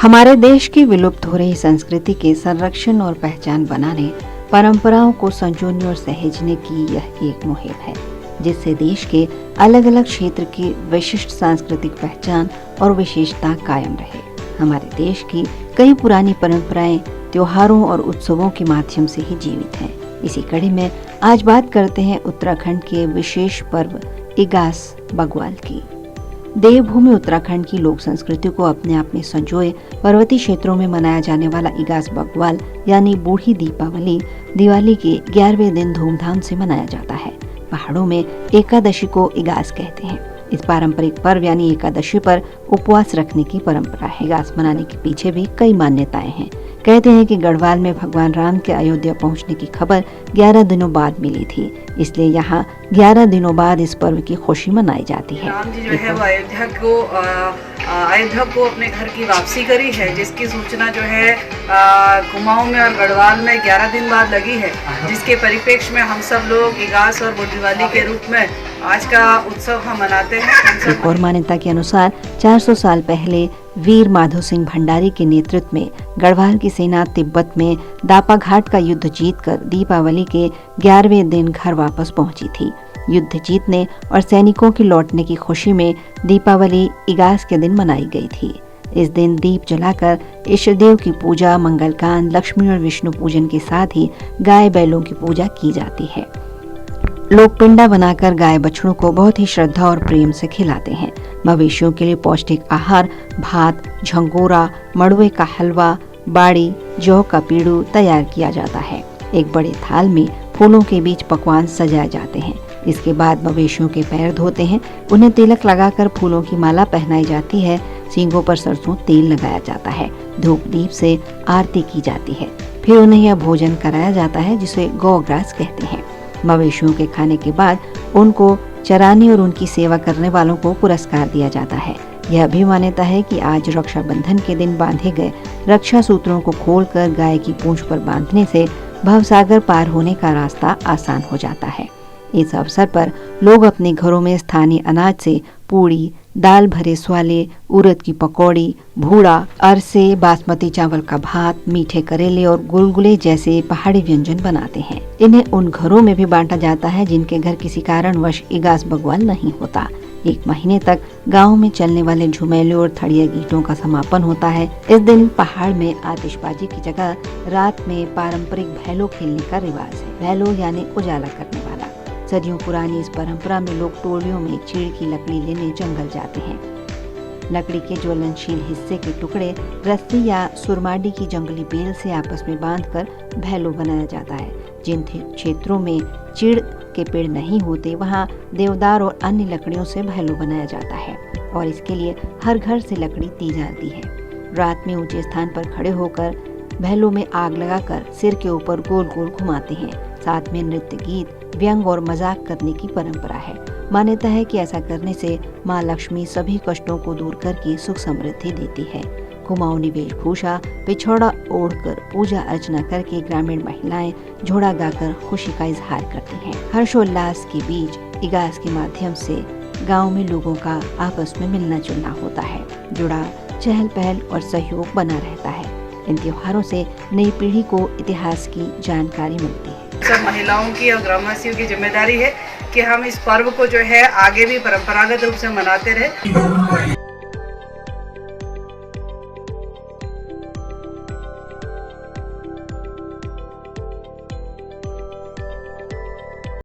हमारे देश की विलुप्त हो रही संस्कृति के संरक्षण और पहचान बनाने, परंपराओं को संजोने और सहेजने की यह एक मुहिम है, जिससे देश के अलग अलग क्षेत्र की विशिष्ट सांस्कृतिक पहचान और विशेषता कायम रहे। हमारे देश की कई पुरानी परंपराएं त्योहारों और उत्सवों के माध्यम से ही जीवित हैं। इसी कड़ी में आज बात करते हैं उत्तराखंड के विशेष पर्व इगास बग्वाल की। देवभूमि उत्तराखंड की लोक संस्कृति को अपने आप में संजोए पर्वतीय क्षेत्रों में मनाया जाने वाला इगास बग्वाल यानी बूढ़ी दीपावली दिवाली के 11वें दिन धूमधाम से मनाया जाता है। पहाड़ों में एकादशी को इगास कहते हैं। इस पारंपरिक पर्व यानी एकादशी पर उपवास रखने की परंपरा है। इगास मनाने के पीछे भी कई मान्यताएं हैं। कहते हैं कि गढ़वाल में भगवान राम के अयोध्या पहुंचने की खबर 11 दिनों बाद मिली थी, इसलिए यहाँ 11 दिनों बाद इस पर्व की खुशी मनाई जाती है। राम जी जो है वो अयोध्या को अपने घर की वापसी करी है, जिसकी सूचना जो है कुमाऊं में और गढ़वाल में 11 दिन बाद लगी है, जिसके परिप्रेक्ष्य में हम सब लोग इगास और दिवाली के रूप में आज का उत्सव हम मनाते हैं। एक और मान्यता के अनुसार 400 साल पहले वीर माधो सिंह भंडारी के नेतृत्व में गढ़वाल की सेना तिब्बत में दापा घाट का युद्ध जीतकर दीपावली के 11वें दिन घर वापस पहुंची थी। युद्ध जीतने और सैनिकों के लौटने की खुशी में दीपावली इगास के दिन मनाई गई थी। इस दिन दीप जलाकर इष्ट देव की पूजा, मंगलकांड, लक्ष्मी और विष्णु पूजन के साथ ही गाय बैलों की पूजा की जाती है। लोग पिंडा बनाकर गाय बछड़ों को बहुत ही श्रद्धा और प्रेम से खिलाते हैं। मवेशियों के लिए पौष्टिक आहार भात, झंगोरा, मड़ुए का हलवा, बाड़ी, जौ का पीड़ू तैयार किया जाता है। एक बड़े थाल में फूलों के बीच पकवान सजाए जाते हैं। इसके बाद मवेशियों के पैर धोते हैं, उन्हें तिलक लगाकर फूलों की माला पहनाई जाती है। सींगों पर सरसों तेल लगाया जाता है। धूप दीप से आरती की जाती है। फिर उन्हें यह भोजन कराया जाता है जिसे गौग्रास कहते हैं। मवेशियों के खाने के बाद उनको चराने और उनकी सेवा करने वालों को पुरस्कार दिया जाता है। यह भी मान्यता है कि आज रक्षाबंधन के दिन बांधे गए रक्षा सूत्रों को खोलकर गाय की पूंछ पर बांधने से भवसागर पार होने का रास्ता आसान हो जाता है। इस अवसर पर लोग अपने घरों में स्थानीय अनाज से पूड़ी, दाल भरे स्वाले, उड़द की पकौड़ी, भूड़ा, अरसे, बासमती चावल का भात, मीठे करेले और गुलगुले जैसे पहाड़ी व्यंजन बनाते हैं। इन्हें उन घरों में भी बांटा जाता है जिनके घर किसी कारणवश इगास बग्वाल नहीं होता। 1 महीने तक गांव में चलने वाले झुमेले और थड़िया गीतों का समापन होता है। इस दिन पहाड़ में आतिशबाजी की जगह रात में पारंपरिक भैलो खेलने का रिवाज है। भैलो यानी उजाला करने वाला। सदियों पुरानी इस परंपरा में लोग टोलियों में चीड़ की लकड़ी लेने जंगल जाते हैं। लकड़ी के ज्वलनशील हिस्से के टुकड़े रस्सी या सुरमाडी की जंगली बेल से आपस में बांधकर भैलो बनाया जाता है। जिन क्षेत्रों में चीड़ के पेड़ नहीं होते वहां देवदार और अन्य लकड़ियों से भैलो बनाया जाता है और इसके लिए हर घर से लकड़ी दी जाती है। रात में ऊंचे स्थान पर खड़े होकर भैलो में आग लगाकर सिर के ऊपर गोल गोल घुमाते हैं। साथ में नृत्य गीत, व्यंग और मजाक करने की परंपरा है। मान्यता है कि ऐसा करने से माँ लक्ष्मी सभी कष्टों को दूर करके सुख समृद्धि देती है। कुमाऊनी वेशभूषा पिछौड़ा ओढ़कर पूजा अर्चना करके ग्रामीण महिलाएं झोड़ा गाकर खुशी का इजहार करती हैं। हर्षोल्लास के बीच इगास के माध्यम से गांव में लोगों का आपस में मिलना जुलना होता है। जुड़ा चहल पहल और सहयोग बना रहता है। इन त्योहारों से नई पीढ़ी को इतिहास की जानकारी मिलती है। सब महिलाओं की और ग्रामवासियों की जिम्मेदारी है कि हम इस पर्व को जो है आगे भी परंपरागत रूप से मनाते रहे।